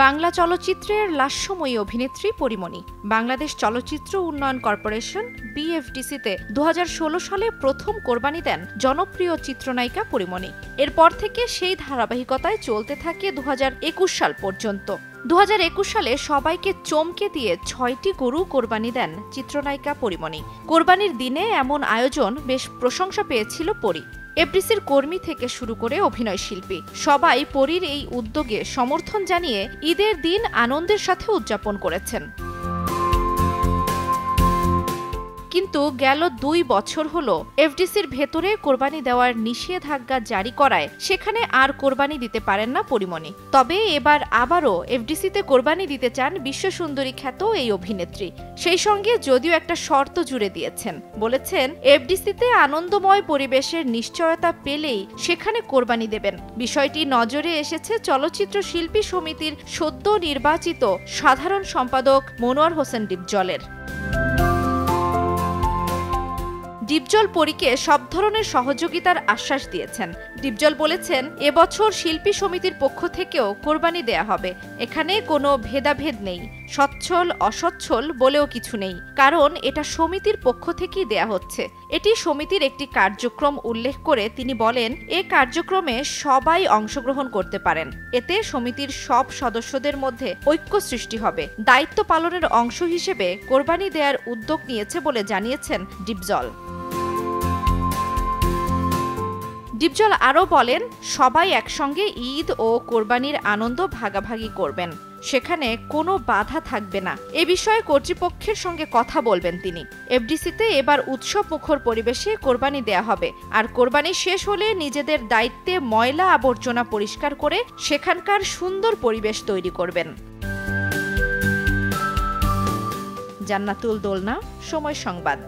বাংলা চলচ্চিত্রের লাস্যময়ী অভিনেত্রী পরীমণি বাংলাদেশ চলচ্চিত্র উন্নয়ন কর্পোরেশন বিএফডিসিতে 2016 সালে প্রথম কোরবানি দেন জনপ্রিয় চিত্রনায়িকা পরীমণি। এরপর থেকে সেই ধারাবাহিকতায় চলতে থাকে 2021 সাল পর্যন্ত। 2021 সালে সবাইকে চমকে দিয়ে 6টি গরু কোরবানি দেন চিত্রনায়িকা পরীমণি। কোরবানির দিনে এমন আয়োজন বেশ প্রশংসা পেয়েছিল পরী। এফডিসির কর্মী থেকে শুরু করে অভিনয় শিল্পী সবাই পরীর এই উদ্যোগে সমর্থন জানিয়ে ঈদের দিন আনন্দের সাথে উদযাপন করেছেন। কিন্তু গেল 2 বছর হলো এফডিসির ভেতরে কোরবানি দেওয়ার নিষেধাজ্ঞা জারি করায় সেখানে আর কোরবানি দিতে পারেন না পরীমণি। তবে এবার আবারও এফডিসিতে কোরবানি দিতে চান বিশ্বসুন্দরী খ্যাত এই অভিনেত্রী। সেই সঙ্গে যদিও একটা শর্ত জুড়ে দিয়েছেন, বলেছেন এফডিসিতে আনন্দময় পরিবেশের নিশ্চয়তা পেলেই সেখানে কোরবানি দেবেন। বিষয়টি নজরে এসেছে চলচ্চিত্র শিল্পী সমিতির সদ্য নির্বাচিত সাধারণ সম্পাদক মনোয়ার হোসেন ডিপজলের। ডিপজল পরীকে সব ধরনের সহযোগিতার আশ্বাস দিয়েছেন। ডিপজল বলেছেন, এবছর শিল্পী সমিতির পক্ষ থেকেও কোরবানি দেয়া হবে। এখানে কোনো ভেদাভেদ নেই, সচ্ছল অসচ্ছল বলেও কিছু নেই, কারণ এটা সমিতির পক্ষ থেকেই দেয়া হচ্ছে। এটি সমিতির একটি কার্যক্রম উল্লেখ করে তিনি বলেন, এ কার্যক্রমে সবাই অংশগ্রহণ করতে পারেন। এতে সমিতির সব সদস্যদের মধ্যে ঐক্য সৃষ্টি হবে। দায়িত্ব পালনের অংশ হিসেবে কোরবানি দেওয়ার উদ্যোগ নিয়েছে বলে জানিয়েছেন ডিপজল। ডিপজল আরও বলেন, সবাই একসঙ্গে ঈদ ও কোরবানির আনন্দ ভাগাভাগি করবেন, সেখানে কোনো বাধা থাকবে না। এ বিষয়ে কর্তৃপক্ষের সঙ্গে কথা বলবেন তিনি। এফডিসিতে এবার উৎসব মুখর পরিবেশে কোরবানি দেয়া হবে, আর কোরবানি শেষ হলে নিজেদের দায়িত্বে ময়লা আবর্জনা পরিষ্কার করে সেখানকার সুন্দর পরিবেশ তৈরি করবেন। জান্নাতুল দোলনা, সময় সংবাদ।